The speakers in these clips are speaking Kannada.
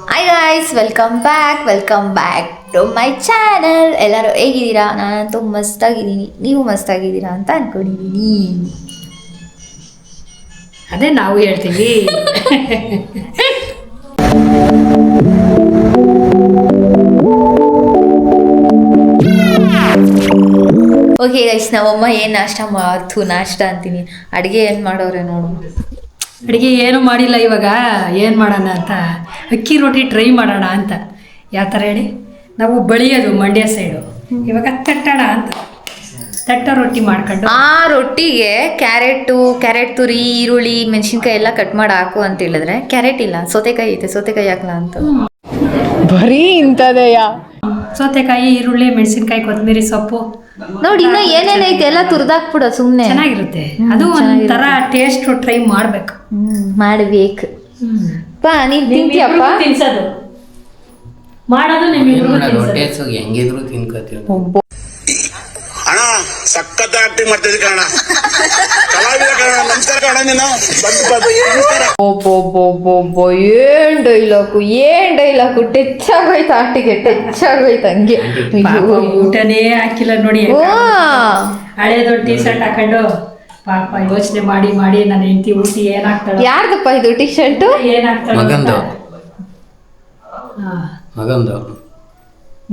Hi guys, welcome back to my channel. ಎಲ್ಲರೂ ಹೇಗಿದ್ದೀರಾ? ನಾನಂತೂ ಮಸ್ತಾಗಿದ್ದೀನಿ. ನೀವು ಮಸ್ತಾಗಿದ್ದೀರಾ ಅಂತ ಅನ್ಕೊಂಡಿದ್ದೀನಿ. ಅದೇ ನಾವು ಹೇಳ್ತೀವಿ. ಓಕೆ ಗೈಸ್, ನಮ್ಮಮ್ಮ ಏನು ನಾಷ್ಟ ಅಂತೀನಿ, ಅಡುಗೆ ಏನು ಮಾಡೋರೆ ನೋಡು. ಅಡುಗೆ ಏನು ಮಾಡಿಲ್ಲ. ಇವಾಗ ಏನು ಮಾಡೋಣ ಅಂತ ಅಕ್ಕಿ ರೊಟ್ಟಿ ಟ್ರೈ ಮಾಡೋಣ ಅಂತ. ಯಾವ ಥರ ಹೇಳಿ, ನಾವು ಬಳಿಯೋದು ಮಂಡ್ಯ ಸೈಡು. ಇವಾಗ ತಟ್ಟೋಣ ಅಂತ ತಟ್ಟ ರೊಟ್ಟಿ ಮಾಡ್ಕೊಂಡು ಆ ರೊಟ್ಟಿಗೆ ಕ್ಯಾರೆಟ್ ತುರಿ, ಈರುಳ್ಳಿ, ಮೆಣಸಿನ್ಕಾಯಿ ಎಲ್ಲ ಕಟ್ ಮಾಡಿ ಹಾಕು ಅಂತ ಹೇಳಿದ್ರೆ ಕ್ಯಾರೆಟ್ ಇಲ್ಲ, ಸೌತೆಕಾಯಿ ಐತೆ, ಸೌತೆಕಾಯಿ ಹಾಕಲ್ಲ ಅಂತ ಬರೀ ಇಂಥದೆಯಾ. ಸೌತೆಕಾಯಿ, ಈರುಳ್ಳಿ, ಮೆಣಸಿನ್ಕಾಯಿ, ಕೊತ್ತಂಬರಿ ಸೊಪ್ಪು ನೋಡಿ, ಇನ್ನು ಏನೇನೈತೆ ಎಲ್ಲ ತುರ್ದಾಕ್ಬಿಡ ಸುಮ್ಮನೆ. ಚೆನ್ನಾಗಿರುತ್ತೆ. ಅದು ಒಂಥರ ಟೇಸ್ಟ್ ಟ್ರೈ ಮಾಡ್ಬೇಕು. ಮಾಡ್ಬೇಕು ಪಾ. ನೀನ್ ತಿಂತೀಯಪ್ಪ? ತಿನ್ಸೋದು ಮಾಡೋದು ಹೆಂಗಿದ್ರು ತಿನ್ಕೋತೀವಿ. ಅಣ್ಣ ಸಖತ್ ಆಕ್ಟಿಂಗ್ ಮಾಡ್ತಿದ್ದೆ ಕಣ, ಕಲಾವಿದ ಕಣ. ನಮಸ್ಕಾರ ಕಣ, ನೀನು ಏನ್ ಡೈಲಾಗು ಟಚ್ ಆಗೋಯ್ತು, ಆಟಿಗೆ ಟಚ್ ಆಗೋಯ್ತು ಹಂಗೆ. ಊಟನೇ ಹಾಕಿಲ್ಲ ನೋಡಿ, ಹಳೇದೊಂದು ಟೀ ಶರ್ಟ್ ಹಾಕೊಂಡು ಪಾಪ ಯೋಚನೆ ಮಾಡಿ ಮಾಡಿ ನನ್ನ ಹೆಂಡತಿ ಊಟಿ ಏನಾಗ್ತಾಳೆ. ಯಾರ್ದಪ್ಪ ಇದು ಟೀ ಶರ್ಟ್? ಏನಾಗ್ತಾಳೆ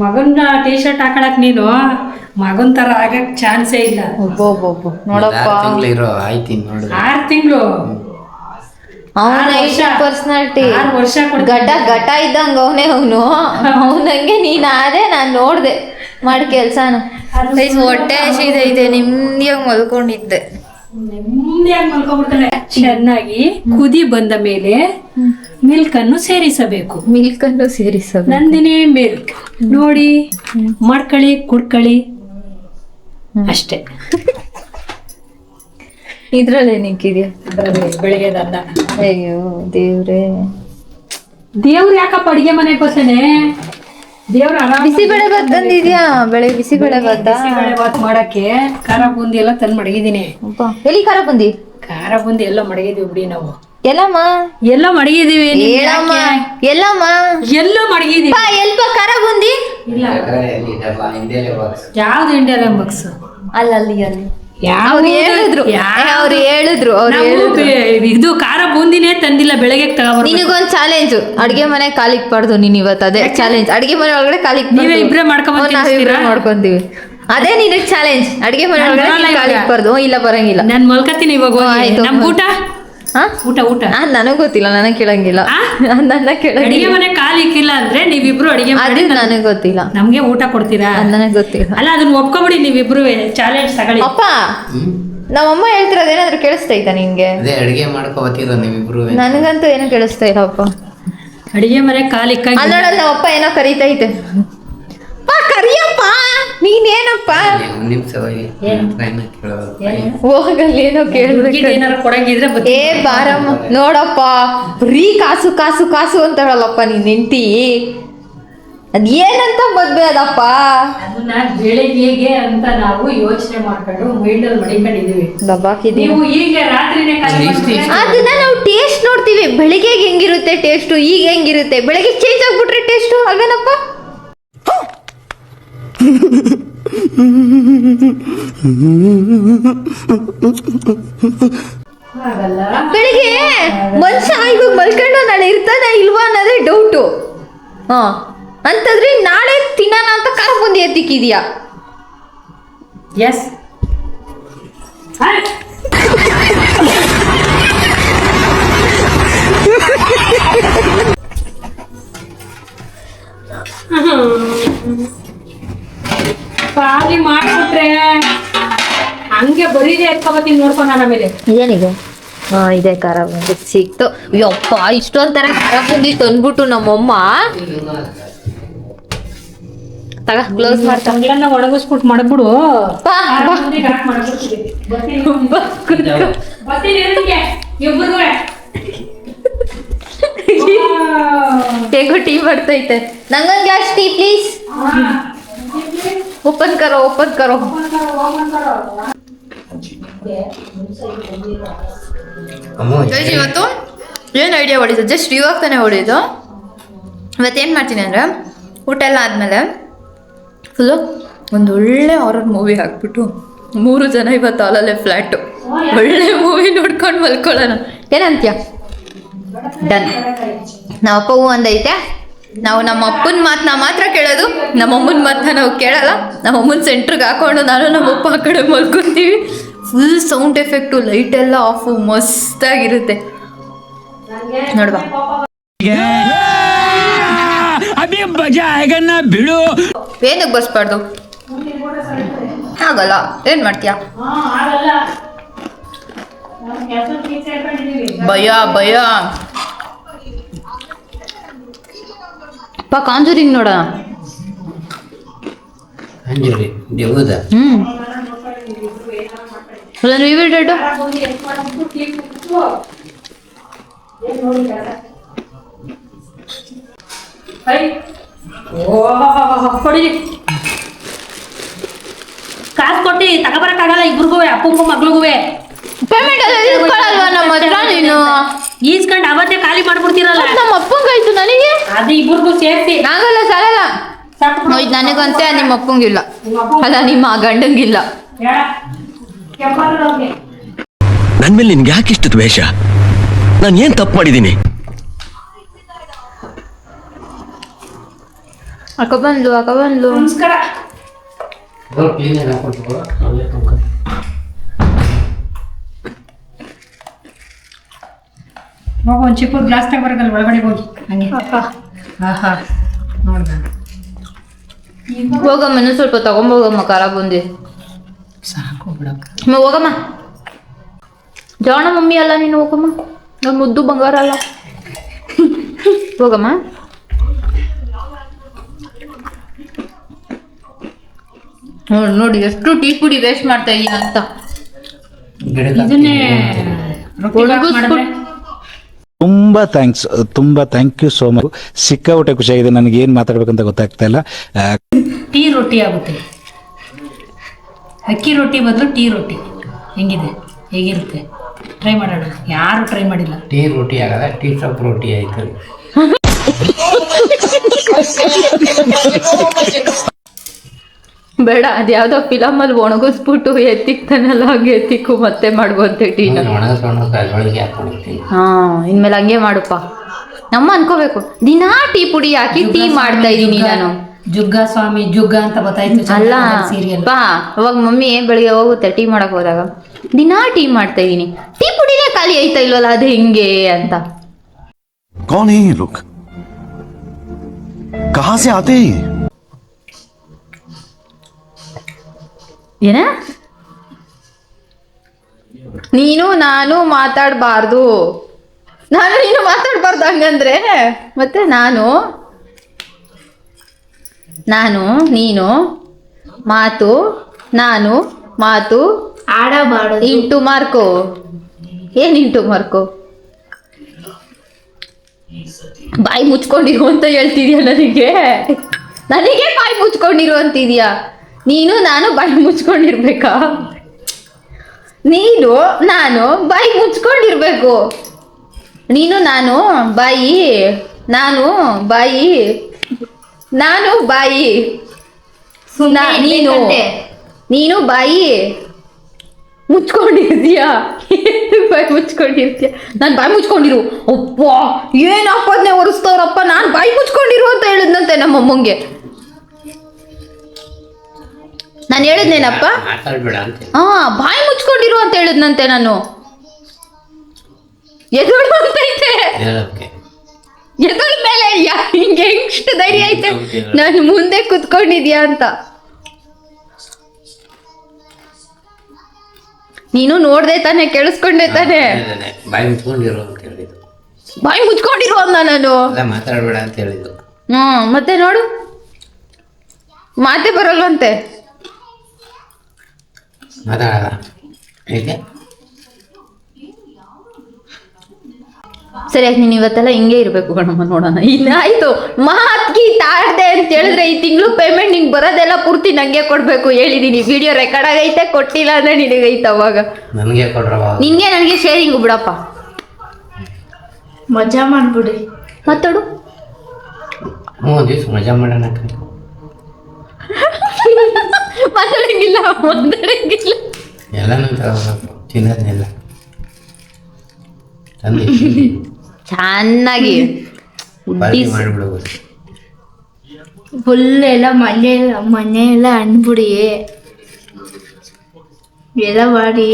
ಮಗನ ಟೀ ಶರ್ಟ್ ಹಾಕೊಳಕ್ ನೀನು ಮಗನ್ ತರ ಆಗಕ್ ಚಾನ್ಸೇ ಇಲ್ಲ. ನೋಡಪ್ಪ, 6 ತಿಂಗಳು ಪರ್ಸನಾಲಿಟಿ, 6 ವರ್ಷ ಘಟ ಇದ್ದಂಗ ಅವನಂಗೆ ನೀನ್ ಆದೆ. ನಾನ್ ನೋಡ್ದೆ ಮಾಡಿ ಕೆಲ್ಸಾನ. ಹೊಟ್ಟೆ ಹಸಿದೈತೆ, ನಿಮ್ದಿಯಾಗ ಮಲ್ಕೊಂಡಿದ್ದೆ. ನೆಮ್ಮದಿಯಾಗಿ ಮಲ್ಕೊಂಡ್ಬಿಡ್ತಾಳೆ. ಚೆನ್ನಾಗಿ ಕುದಿ ಬಂದ ಮೇಲೆ ಮಿಲ್ಕ್ ಅನ್ನು ಸೇರಿಸಬೇಕು. ನಂದಿನಿ ಮಿಲ್ಕ್ ನೋಡಿ ಮಾಡ್ಕೊಳ್ಳಿ, ಕುಡ್ಕೊಳ್ಳಿ ಅಷ್ಟೇ. ಇದ್ರಲ್ಲೇ ನಿಂಕಿದ್ಯಾ? ಬೆಳಿಗ್ಗೆ ಅನ್ನ. ಅಯ್ಯೋ ದೇವ್ರೆ, ದೇವ್ರು ಯಾಕಪ್ಪ ಅಡಿಗೆ ಮನೆಗೆ ಬರ್ತಾನೆ? ದೇವ್ರ ಬಿಸಿಬೇಳೆ ಬಾತ್ ತಂದಿದ್ಯಾ? ಬೆಳಗ್ಗೆ ಬಿಸಿಬೇಳೆ ಬಾತ್ ಮಾಡಕ್ಕೆ ಖಾರ ಬೂಂದಿ ಎಲ್ಲ ತಂದು ಮಡಗಿದೀನಿ. ಎಲ್ಲಿ ಖಾರ ಬೂಂದಿ? ಖಾರ ಬೂಂದಿ ಎಲ್ಲ ಮಡಗಿದೀವಿ ಬಿಡಿ ನಾವು. ಎಲ್ಲಮ್ಮ ಎಲ್ಲ ಮಡಗಿದೀವಿ. ಎಲ್ಲಮ್ಮ ಎಲ್ಲ ಮಡಗಿದೀವಿ. ಎಲ್ಪ ಖಾರ ಬೂಂದಿ ಇಲ್ಲ, ಯಾವ್ದು ಇಂಡಿಯಾ ಬಾಕ್ಸ್ ಅಲ್ಲಿ ಅವ್ರು ಹೇಳಿದ್ರು ಇದು ಖಾರ ಬೂಂದಿನೇ ತಂದಿಲ್ಲ. ಬೆಳಗ್ಗೆ ತಗೊಂಡ್ಬರ್ಬೇಕು. ನಿನಗೊಂದ್ ಚಾಲೆಂಜ್, ಅಡ್ಗೆ ಮನೆ ಕಾಲಿಕ್ ಪಡ್ದು ನೀನ್ ಇವತ್ತು. ಅದೇ ಚಾಲೆಂಜ್, ಅಡ್ಗೆ ಮನೆ ಒಳಗಡೆ ಕಾಲಿಕ್ ನೀವೇ ಇಬ್ರೇ ಮಾಡ್ಕೊಂತೀವಿ. ಅದೇ ನಿನಗ್ ಚಾಲೆಂಜ್, ಅಡ್ಗೆ ಮನೆ ಒಳಗಡೆ ಕಾಲಿಕ್ ಪಡ್ದು. ಇಲ್ಲ ಬರಂಗಿಲ್ಲ, ನಾನ್ ಮಲ್ಕತೀನಿ ಇವಾಗ. ನಮ್ ಊಟ ಊಟ ನನಗ್ ಗೊತ್ತಿಲ್ಲ, ನನಗ್ ಕೇಳಂಗಿಲ್ಲ. ಅಡಿಗೆ ಮನೆ ಕಾಲಿಕ್ಕಿಲ್ಲ ಅಂದ್ರೆ ನೀವಿಬ್ರು ಅಡಿಗೆ ಮಾಡಿ ನನಗ್ ಗೊತ್ತಿಲ್ಲ. ನಮ್ಗೆ ಊಟ ಕೊಡ್ತೀರಾ? ನನಗ್ ಗೊತ್ತಿಲ್ಲ. ಅಲ್ಲ, ಅದನ್ನ ಒಪ್ಕೊಬಿಡಿ ನೀವಿಬ್ರು. ಚಾಲೆಂಜ್ ತಗೊಳ್ಳಿ. ಅಪ್ಪ, ನಮ್ಮಮ್ಮ ಹೇಳ್ತಿರೋದು ಏನಾದ್ರು ಕೇಳಿಸ್ತೈತಾ ನಿನ್ಗೆ? ಅಡಿಗೆ ಮಾಡ್ಕೋಬತ್ತೀರ ನೀವಿಬ್ರು? ನನಗಂತೂ ಏನೋ ಕೇಳಿಸ್ತಾ ಇಲ್ಲಪ್ಪ. ಅಡಿಗೆ ಮನೆ ಕಾಲಿಕ್ಕ ಅಲ್ಲೋಡಲ್ಲ, ನಮ್ಮಪ್ಪ ಏನೋ ಕರೀತೈತೆ. ಕರಿಯಪ್ಪ, ನೀನೇನಪ್ಪ? ಹೋಗಲ್ಲಿ ಏನೋ ಕೇಳ್ಬೇಕು. ಏನಾರ ಕೊಡಂಗಿದ್ರೆ ಏ ಬಾರಮ್ಮ, ನೋಡಪ್ಪ ಬರೀ ಕಾಸು ಕಾಸು ಕಾಸು ಅಂತ ಹೇಳಲ್ಲಪ್ಪ ನೀನ್ ಹೆಂಡತಿ. ಅದ್ ಏನಂತ ಮದ್ವೆ ಅದಪ್ಪ? ಅದನ್ನ ಬೆಳಿಗ್ಗೆ ಅಂತ ನಾವು ಯೋಚನೆ ಮಾಡ್ಕೊಂಡು ಮೈಂಡಲ್ಲಿ ಮಡಿಕೊಂಡಿದೀವಿ. ನೀವು ಈಗ ರಾತ್ರಿನೇ ಅದನ್ನ ನಾವು ಟೇಸ್ಟ್ ನೋಡ್ತೀವಿ. ಬೆಳಿಗ್ಗೆ ಹೆಂಗಿರುತ್ತೆ ಟೇಸ್ಟು, ಈಗ ಹೆಂಗಿರುತ್ತೆ. ಬೆಳಿಗ್ಗೆ ಚೇಂಜ್ ಆಗ್ಬಿಟ್ರೆ ಟೇಸ್ಟು ಅಲ್ವೇನಪ್ಪ? ಬೆಳಿಗ್ಗೆ ಮನುಷ್ಯ ಇವಾಗ ಮಲ್ಕೊಂಡು ನಾಳೆ ಇರ್ತಾನ ಇಲ್ವಾ ಅನ್ನೋದೇ ಡೌಟು. ಅಂತಂದ್ರೆ ನಾಳೆ ತಿನ್ನೋಣ ಅಂತ ಖಾರ ಬೂಂದಿ ಎತ್ತಿಕ್ಕಿದ್ಯಾ? ಎಸ್. ಖಾಲಿ ಮಾಡ್ಬಿಟ್ರೆ ಹಂಗೆ ಬರೀದೇ ಎತ್ಕೊಬತ್ತೀನಿ. ನೋಡ್ಕೊಂಡು ನಾನು ಆಮೇಲೆ ಏನಿದೆ? ಇದೆ ಖಾರ ಬೂಂದಿ ಸಿಕ್ತು. ಯಪ್ಪ, ಇಷ್ಟೊಂಥರ ಖಾರ ಬೂಂದಿ ತಂದ್ಬಿಟ್ಟು ನಮ್ಮಮ್ಮ ತಗ ಗ್ಲೌಸ್ ಮಾಡ್ತಾನೆ. ಒಣಗಿಸ್ಬಿಟ್ಟು ಮಾಡ್ಬಿಡು. ಹೇಗೋ ಟೀ ಬರ್ತೈತೆ. ನಂಗೊಂದು ಗ್ಲಾಸ್ ಟೀ ಪ್ಲೀಸ್. ಓಪನ್ ಕರೋ. ಇವತ್ತು ಏನು ಐಡಿಯಾ ಹೊಡಿತು? ಜಸ್ಟ್ ಇವಾಗ ತಾನೇ ಹೊಡಿತು. ಇವತ್ತೇನು ಮಾಡ್ತೀನಿ ಅಂದರೆ ಊಟ ಎಲ್ಲ ಆದಮೇಲೆ ಫುಲ್ಲು ಒಂದು ಒಳ್ಳೆ ಹಾರರ್ ಮೂವಿ ಹಾಕ್ಬಿಟ್ಟು 3 ಜನ ಇವತ್ತು ಹಾಲಲ್ಲೇ ಫ್ಲ್ಯಾಟು ಒಳ್ಳೆ ಮೂವಿ ನೋಡ್ಕೊಂಡು ಮಲ್ಕೊಳ್ಳೋಣ ಏನಂತೀಯ? ಡನ್. ನಮ್ಮಪ್ಪ ಹೂ ಅಂದೈತೆ. ನಾವು ನಮ್ಮ ಅಪ್ಪನ ಮಾತನ್ನ ಮಾತ್ರ ಕೇಳೋದು, ನಮ್ಮಮ್ಮನ ಮಾತನ್ನ ನಾವು ಕೇಳಲ್ಲ. ನಮ್ಮಮ್ಮನ ಸೆಂಟ್ರಿಗೆ ಹಾಕೊಂಡು ನಾನು ನಮ್ಮಪ್ಪ ಆ ಕಡೆ ಮಲ್ಕೊತೀವಿ. ಫುಲ್ ಸೌಂಡ್ ಎಫೆಕ್ಟು, ಲೈಟ್ ಎಲ್ಲ ಆಫು, ಮಸ್ತಾಗಿರುತ್ತೆ ನೋಡ್ಬಾ. ಏನಕ್ಕೆ ಬಸ್ಬಾರ್ದು? ಆಗಲ್ಲ. ಏನು ಮಾಡ್ತೀಯಾ? ಭಯ ಭಯ. ಕಾಂಜೂರಿಂಗ್ ನೋಡೋಣ. ಅಂಜಲಿ ದೇವದ ರಿವೀಲ್ ಡೇಟ್ ಕೊಡಿರಿ. ಕಾಸು ಕೊಟ್ಟು ತಗೋಬರಕ್ಕಾಗಲ್ಲ ಇಬ್ರಿಗೂ, ಅಪ್ಪಂಗೂ ಮಗ್ಳಿಗೂ. ಪೇಮೆಂಟ್ ಇಸ್ಕೊಳ್ಳಲ್ವಾ ನಮ್ಮ ಹತ್ರ ನೀನು? ಈಸ್ಕೊಂಡು ಅವತ್ತೇ ಖಾಲಿ ಮಾಡ್ಬಿಡ್ತೀರಲ್ಲ. ನಮ್ಮ ಅಪ್ಪಂಗಾಯ್ತು, ನನಗೆ ಅದು ಇಬ್ರಿಗೂ ಸೇರ್ಸಿ ಆಗಲ್ಲ, ಸಾಲಲ್ಲ. ಇದು ನನಗಂತೆ, ನಿಮ್ಮ ಅಪ್ಪಂಗಿಲ್ಲ. ಅಲ್ಲ, ನಿಮ್ಮ ಗಂಡಂಗಿಲ್ಲ. ನನ್ ಮೇಲೆ ನಿನ್ಗೆ ಯಾಕೆ ಇಷ್ಟ ದ್ವೇಷ? ನಾನು ಏನ್ ತಪ್ಪು ಮಾಡಿದ್ದೀನಿ? ಅಕ್ಕ ಬಂದ್ಲು. ನಮಸ್ಕಾರ. ಹೋಗು, ಒಂದು ಚಿಕ್ಕ ಗ್ಲಾಸ್ ತಗೋಬರಕಲ್ಲ, ಒಳಗಡೆ ಹೋಗಿ ಹಂಗೆ. ಆಹಾ ನೋಡ್ದ ಹೋಗಮ್ಮ, ಸ್ವಲ್ಪ ತಗೊಂಬೋಗಮ್ಮ, ಖಾರ ಬಂದಿ. ಸಾಕು ಬಿಡಕ್ಕ. ಹೋಗಮ್ಮ. ಜಾಣ ಮಮ್ಮಿ ಅಲ್ಲ ನೀನು, ಹೋಗಮ್ಮ. ನನ್ನ ಮುದ್ದು ಬಂಗಾರ ಅಲ್ಲ. ಹೋಗಮ್ಮ. ನೋಡಿ ಎಷ್ಟು ಟೀ ಪುಡಿ ವೇಸ್ಟ್ ಮಾಡ್ತಾ ಇದೀನಿ ಅಂತ. ಇದನ್ನೇ ತುಂಬಾ ಥ್ಯಾಂಕ್ ಯು ಸೋ ಮಚ್. ಸಿಕ್ಕಾಪಟ್ಟೆ ಖುಷಿಯಾಗಿದೆ. ನನಗೆ ಏನ್ ಮಾತಾಡ್ಬೇಕಂತ ಗೊತ್ತಾಗ್ತಾ ಇಲ್ಲ. ಟೀ ರೊಟ್ಟಿ ಆಗುತ್ತೆ. ಅಕ್ಕಿ ರೊಟ್ಟಿ ಬದಲು ಟೀ ರೊಟ್ಟಿ ಹೆಂಗಿದೆ? ಹೇಗಿರುತ್ತೆ? ಟ್ರೈ ಮಾಡೋಣ. ಯಾರು ಟ್ರೈ ಮಾಡಿಲ್ಲ. ಟೀ ರೋಟಿ ಆಗಲ್ಲ, ಟೀ ಸೊಪ್ಪು ರೋಟಿ ಆಯ್ತು. ಬೇಡ, ಅದ್ಯಾವುದೋ ಫಿಲಮಲ್ಲಿ ಒಣಗಿಸ್ಬಿಟ್ಟು ಎತ್ತಿಕ್ತಾನಲ್ಲ, ಹಾಗೆ ಎತ್ತಿಕ್ಕು ಮತ್ತೆ ಮಾಡುವಂತೆ ಟೀನ. ಒಳಗೆ ಹಾಕೊಂಡಿರ್ತೀನಿ. ಇನ್ಮೇಲೆ ಹಂಗೆ ಮಾಡುಪ್ಪ. ನಮ್ಮ ಅನ್ಕೋಬೇಕು, ದಿನಾ ಟೀ ಪುಡಿ ಹಾಕಿ ಟೀ ಮಾಡ್ತಾ ಇದೀನಿ ನಾನು. ಜುಗ್ಗ ಸ್ವಾಮಿ ಜುಗ್ಗ ಅಂತ ಗೊತ್ತಾಯ್ತು ಅಲ್ಲ ಸೀರಿಯಲ್. ಬಾ, ಅವಾಗ ಮಮ್ಮಿ ಬೆಳಿಗ್ಗೆ ಹೋಗುತ್ತೆ ಟೀ ಮಾಡಕ್ ಹೋದಾಗ, ದಿನಾ ಟೀ ಮಾಡ್ತಾ ಇದೀನಿ, ಟೀ ಪುಡಿನೇ ಖಾಲಿ ಆಯ್ತಾ ಇಲ್ವಲ್ಲ, ಅದು ಹೆಂಗೆ ಅಂತ. कौन है ये लोग? कहां से आते हैं? ಏನ? ನೀನು ನಾನು ಮಾತಾಡಬಾರ್ದು, ನಾನು ನೀನು ಮಾತಾಡಬಾರ್ದು ಹಂಗಂದ್ರೆ ಮತ್ತೆ ನಾನು ನೀನು ಮಾತು, ನಾನು ಮಾತು ಆಡಬಾರ್ದು. Into mark. ಏನು ಇಂಟು ಮಾರ್ಕು? ಬಾಯಿ ಮುಚ್ಕೊಂಡಿರು ಅಂತ ಹೇಳ್ತಿದ್ಯಾ ನನಗೆ? ಬಾಯಿ ಮುಚ್ಕೊಂಡಿರು ಅಂತಿದ್ಯಾ? ನೀನು ನಾನು ಬಾಯಿ ಮುಚ್ಕೊಂಡಿರ್ಬೇಕಾ? ನೀನು ನಾನು ಬಾಯಿ ಮುಚ್ಕೊಂಡಿರ್ಬೇಕು. ನೀನು ನಾನು ಬಾಯಿ, ನೀನು ಬಾಯಿ ಮುಚ್ಕೊಂಡಿರ್ತೀಯಾ? ಬಾಯಿ ಮುಚ್ಕೊಂಡಿರ್ತೀಯ? ನಾನು ಬಾಯಿ ಮುಚ್ಕೊಂಡಿರು. ಅಪ್ಪ, ಏನು ಆಪದ್ನೆ ಒರೆಸ್ತವ್ರಪ್ಪ. ನಾನು ಬಾಯಿ ಮುಚ್ಕೊಂಡಿರು ಅಂತ ಹೇಳಿದ್ನಂತೆ ನಮ್ಮಮ್ಮಂಗೆ. ನಾನು ಹೇಳಿದ್ನೇನಪ್ಪ? ಮಾತಾಡ್ಬೇಡ ಅಂತ. ಬಾಯಿ ಮುಚ್ಕೊಂಡಿರು ಅಂತ ಹೇಳಿದ್ನಂತೆ ನಾನು. ಎದುರು ಅಂತೈತೆ, ಎದುರ ಮೇಲೆ ಹಿಂಗೆ ಎಷ್ಟು ಧೈರ್ಯ ಐತೆ ನಾನು ಮುಂದೆ ಕುತ್ಕೊಂಡಿದ್ಯಾ ಅಂತ. ನೀನು ನೋಡ್ದೆ ತಾನೆ, ಕೇಳಿಸ್ಕೊಂಡೆ ತಾನೆ? ಬಾಯಿ ಮುಚ್ಕೊಂಡಿರು ಅಂತ ಹೇಳಿದ್ದು. ಬಾಯಿ ಮುಚ್ಕೊಂಡಿರು ಅಂದ ನಾನು. ಮಾತಾಡ್ಬೇಡ ಅಂತ ಹೇಳಿದ್ದು. ಮತ್ತೆ ನೋಡು, ಮಾತೇ ಬರಲ್ವಂತೆ. ಮಾತಾಡಲ್ಲ ಹೇಗೆ? ಸರಿ ಆಯ್ತು, ನೀನು ಇವತ್ತೆಲ್ಲ ಹಿಂಗೆ ಇರಬೇಕು ಕಣಮ್ಮ. ನೋಡೋಣ, ಇನ್ನಾಯ್ತು. ಮಾತ್ಗಿ ತಾಡ್ದೆ ಅಂತ ಹೇಳಿದ್ರೆ ಈ ತಿಂಗಳು ಪೇಮೆಂಟ್ ನಿಂಗೆ ಬರೋದೆಲ್ಲ ಪೂರ್ತಿ ನಂಗೆ ಕೊಡಬೇಕು ಹೇಳಿದೀನಿ. ವಿಡಿಯೋ ರೆಕಾರ್ಡ್ ಆಗೈತೆ, ಕೊಟ್ಟಿಲ್ಲ ಅಂದ್ರೆ ನಿನಗೈತೆ. ಅವಾಗ ನನಗೆ ಕೊಡ್ರವ. ನಿನ್ಗೆ ನನಗೆ ಶೇರಿಂಗು ಬಿಡಪ್ಪ. ಮಜಾ ಮಾಡ್ಬಿಡಿ. ಮಾತಾಡು. ಒಂದ್ ದಿವ್ಸ ಮಜಾ ಮಾಡೋಣ ಮಾತಾಡಂಗಿಲ್ಲ ಮಾತಾಡಂಗಿಲ್ಲ. ಎಲ್ಲಾನು ತಗೋಬೇಕು ತಿನ್ನೋದನ್ನೆಲ್ಲ ತಂದು ಚೆನ್ನಾಗಿ ಪಾರ್ಟಿ ಮಾಡಿಬಿಡ್ಬೋದು. ಫುಲ್ ಎಲ್ಲ ಮನೆ ಎಲ್ಲ ಅನ್ಬಿಡಿ ಎಲ್ಲ ಮಾಡಿ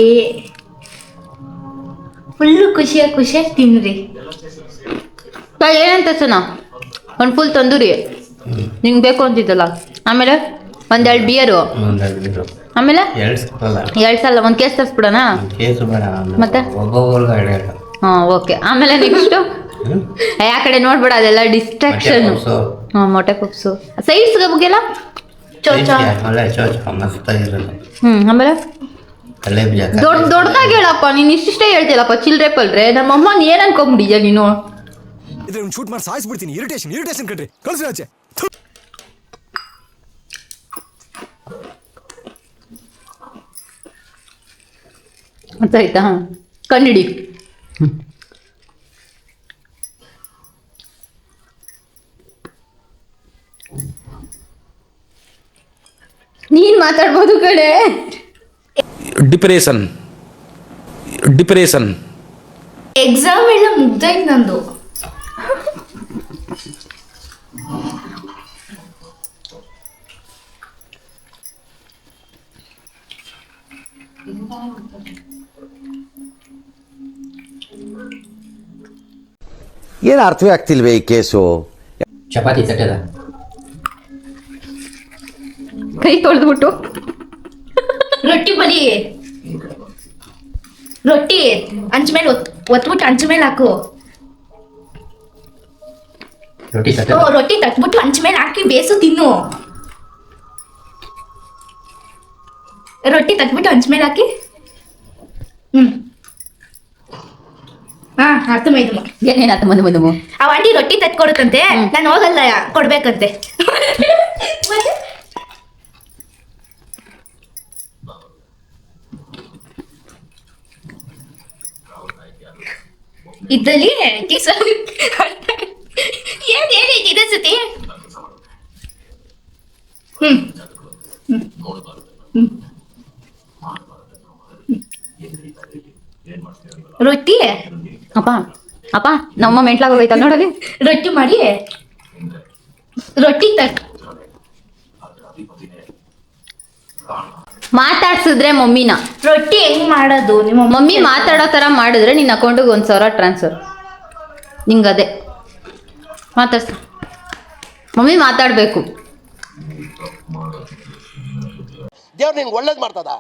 ಫುಲ್ಲು ಖುಷಿಯಾಗಿ ತಿನ್ರಿ. ಏನಂತ ಚೆನ್ನ ಒಂದು ಫುಲ್ ತಂದೂರಿ ನಿಂಗೆ ಬೇಕು ಅಂತಿದ್ದಲ್ಲ. ಆಮೇಲೆ ಒಂದೆರಡು ಬಿಯರು, ಆಮೇಲೆ 2 ಸಲ 1 ಕೇಸ್ ತರಿಸ್ಬಿಡೋಣ. ಮತ್ತೆ ಹಾಂ ಓಕೆ. ಆಮೇಲೆ ನೆಕ್ಸ್ಟು ಆ ಕಡೆ ನೋಡ್ಬೇಡ, ಅದೆಲ್ಲ ಡಿಸ್ಟ್ರಾಕ್ಷನ್. ಹಾಂ ಮೊಟ್ಟೆ ಪಪ್ಸು ಸೈಡ್ಸ್ಗೆ ಮುಗಿಯಲ್ಲ ಚೋಚ. ಆಮೇಲೆ ದೊಡ್ಡದಾಗಿ ಹೇಳಪ್ಪ, ನೀನು ಇಷ್ಟಿಷ್ಟೇ ಹೇಳ್ತಿಲ್ಲಪ್ಪ ಚಿಲ್ರೆ ಪಲ್ರೆ. ನಮ್ಮಮ್ಮನ ಏನು ಅನ್ಕೊಂಬಿಡಿಯ ನೀನು? ಶೂಟ್ ಮಾಡಿ ಸಾಯಿಸ್ಬಿಡ್ತೀನಿ. ಇರಿಟೇಷನ್ ಕಣ್ರಿ, ಕಳ್ಸಿ ಆಚೆ. ಗೊತ್ತಾಯ್ತಾ? ಕಣ್ಣಿಡಿ. ನೀನ್ ಮಾತಾಡ್ಬೋದು ಕಡೆ. ಡಿಪ್ರೆಷನ್ ಎಕ್ಸಾಮ್ ಎಲ್ಲ ಮುಗ್ದೈತ್ ನಂದು. ಏನು ಅರ್ಥವೇ ಆಗ್ತಿಲ್ವೇ ಈ ಕೇಸು? ಚಪಾತಿ ತಟ್ಟದ ಕೈ ತೊಳೆದ್ಬಿಟ್ಟು ರೊಟ್ಟಿ ಬಲಿ, ರೊಟ್ಟಿ ಅಂಚ ಮೇಲೆ ಒತ್ಬಿಟ್ಟು ಅಂಚ ಮೇಲೆ ಹಾಕು. ರೊಟ್ಟಿ ತಟ್ಬಿಟ್ಟು ಅಂಚ ಮೇಲೆ ಹಾಕಿ ಬೇಸು ತಿನ್ನು. ರೊಟ್ಟಿ ತಟ್ಬಿಟ್ಟು ಅಂಚ ಮೇಲೆ ಹಾಕಿ. ಅರ್ಥಮೈದು. ಏನೇನು ಅರ್ಥಮೈದು ಬಂದು ಆ ಆಂಟಿ ರೊಟ್ಟಿ ತಟ್ಕೊಡುತ್ತಂತೆ, ನಾನು ಹೋಗಲ್ಲ ಕೊಡ್ಬೇಕಂತೆ. ಇದ್ದಲ್ಲಿ ಏನಿದೆ ಸತಿ? ರೊಟ್ಟಿ ಅಪ್ಪ ನಮ್ಮ ಮೆಂಟ್ಲಾಗ ಹೋಗೈತ ನೋಡಲಿ. ರೊಟ್ಟಿ ಮಾಡಿ ರೊಟ್ಟಿ ಮಾತಾಡ್ಸಿದ್ರೆ ಮಮ್ಮಿನ ರೊಟ್ಟಿ ಹೆಂಗ್ ಮಾಡೋದು? ನಿಮ್ಮ ಮಮ್ಮಿ ಮಾತಾಡೋ ಥರ ಮಾಡಿದ್ರೆ ನಿನ್ನ ಅಕೌಂಟಿಗೆ 1,000 ಟ್ರಾನ್ಸ್ಫರ್. ನಿಂಗದೆ ಮಾತಾಡ್ಸ. ಮಮ್ಮಿ ಮಾತಾಡಬೇಕು. ದೇವ್ರು ನಿಂಗೆ ಒಳ್ಳೇದು ಮಾಡ್ತದ?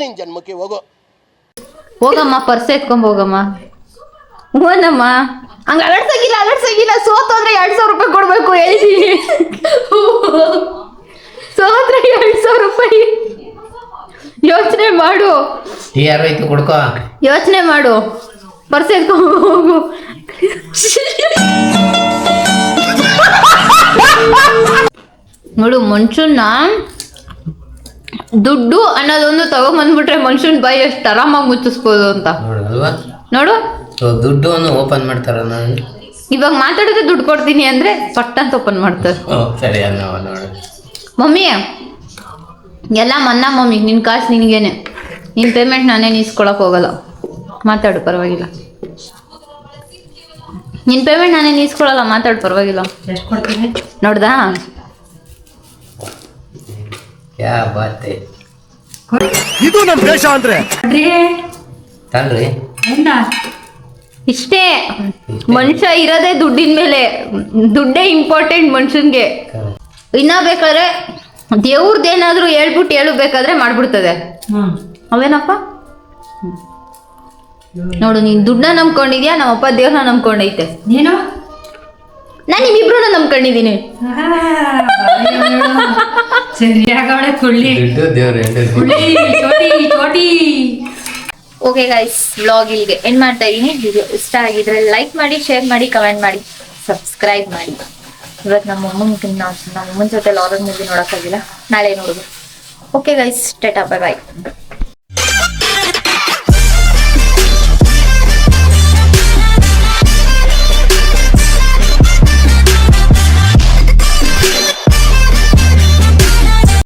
ನಿನ್ ಜನ್ಮಕ್ಕೆ ಹೋಗಮ್ಮ, ಪರ್ಸ್ ಎತ್ಕೊಂಡ್ ಹೋಗಮ್ಮ. ಹೋನಮ್ಮ, ಹಂಗ ಅಲಡ್ಸಂಗಿಲ್ಲ. ಸೋತಂದ್ರೆ 2,000 ರೂಪಾಯಿ ಕೊಡ್ಬೇಕು ಹೇಳಿದೀನಿ. ಸೋತ್ರೆ 2,000 ರೂಪಾಯಿ. ಯೋಚನೆ ಮಾಡು, ಕೊಡ್ಕೋ. ಯೋಚನೆ ಮಾಡು. ಪರ್ಸ್ ಎತ್ಕೊಂಡ್ ಹೋಗು. ನೋಡು, ಮನುಷ್ಯನ್ನ ದುಡ್ಡು ಅನ್ನೋದೊಂದು ತಗೊಂಬಂದ್ಬಿಟ್ರೆ ಮನುಷ್ಯನ ಬಾಯಿ ಎಷ್ಟು ಆರಾಮಾಗಿ ಮುಚ್ಚಿಸ್ಬೋದು ಅಂತ ನೋಡು. ದುಡ್ಡು ಓಪನ್ ಮಾಡ್ತಾರ. ಇವಾಗ ಮಾತಾಡಿದ್ರೆ ದುಡ್ಡು ಕೊಡ್ತೀನಿ ಅಂದ್ರೆ ಪಟ್ಟ ಅಂತ ಓಪನ್ ಮಾಡ್ತಾರೆ. ಸರಿ ಮಮ್ಮಿ ಎಲ್ಲ ಮನ್ನಾ ಮಮ್ಮಿ, ನಿನ್ನ ಕಾಸು ನಿನಗೇನೆ, ನಿನ್ನ ಪೇಮೆಂಟ್ ನಾನೇನು ಇಸ್ಕೊಳಕ್ ಹೋಗಲ್ಲ. ಮಾತಾಡು ಪರವಾಗಿಲ್ಲ. ನಿನ್ನ ಪೇಮೆಂಟ್ ನಾನೇನು ಇಸ್ಕೊಳಲ್ಲ, ಮಾತಾಡು ಪರವಾಗಿಲ್ಲ. ಎಷ್ಟು ಕೊಡ್ತೀನಿ ನೋಡ್ದಾ? ಇದು ನಮ್ಮ ದೇಶ ಅಂದ್ರೆ ತನ್ರಿ. ಇಷ್ಟೇ, ಮನುಷ್ಯ ಇರೋದೇ ದುಡ್ಡಿನ ಮೇಲೆ. ದುಡ್ಡೇ ಇಂಪಾರ್ಟೆಂಟ್ ಮನುಷ್ಯನ್ಗೆ. ಇನ್ನ ಬೇಕಾದ್ರೆ ದೇವ್ರದ್ದೇನಾದ್ರೂ ಹೇಳ್ಬಿಟ್ಟು ಹೇಳಬೇಕಾದ್ರೆ ಮಾಡ್ಬಿಡ್ತದೆ. ಅವೇನಪ್ಪ? ನೋಡು, ನೀನ್ ದುಡ್ಡನ್ನ ನಂಬ್ಕೊಂಡಿದ್ಯಾ, ನಮ್ಮಪ್ಪ ದೇವ್ರನ್ನ ನಂಬ್ಕೊಂಡೈತೆ. ನೀನು? ನಾನು ನಿಮ್ಮಿಬ್ರು ನಂಬ್ಕೊಂಡಿದ್ದೀನಿ. ಸರಿಯಾಗವಳೆ ಕೊಳ್ಳಿ ಚೋಟಿ. ಓಕೆ ಗೈಸ್, ವ್ಲಾಗ್ ಇಲ್ಲಿಗೆ ಎಂಡ್ ಮಾಡ್ತಾ ಇದೀನಿ. ವಿಡಿಯೋ ಇಷ್ಟ ಆಗಿದ್ರೆ ಲೈಕ್ ಮಾಡಿ, ಶೇರ್ ಮಾಡಿ, ಕಮೆಂಟ್ ಮಾಡಿ, ಸಬ್ಸ್ಕ್ರೈಬ್ ಮಾಡಿ. ಇವತ್ತು ನಮ್ಮ ಅಮ್ಮನ ಜೊತೆ ಹಾರರ್ ಮೂವಿ ನೋಡೋಕ್ಕಾಗಿಲ್ಲ, ನಾಳೆ ನೋಡೋದು. ಓಕೆ ಗೈಸ್, ಟಾಟಾ, ಬೈ ಬಾಯ್.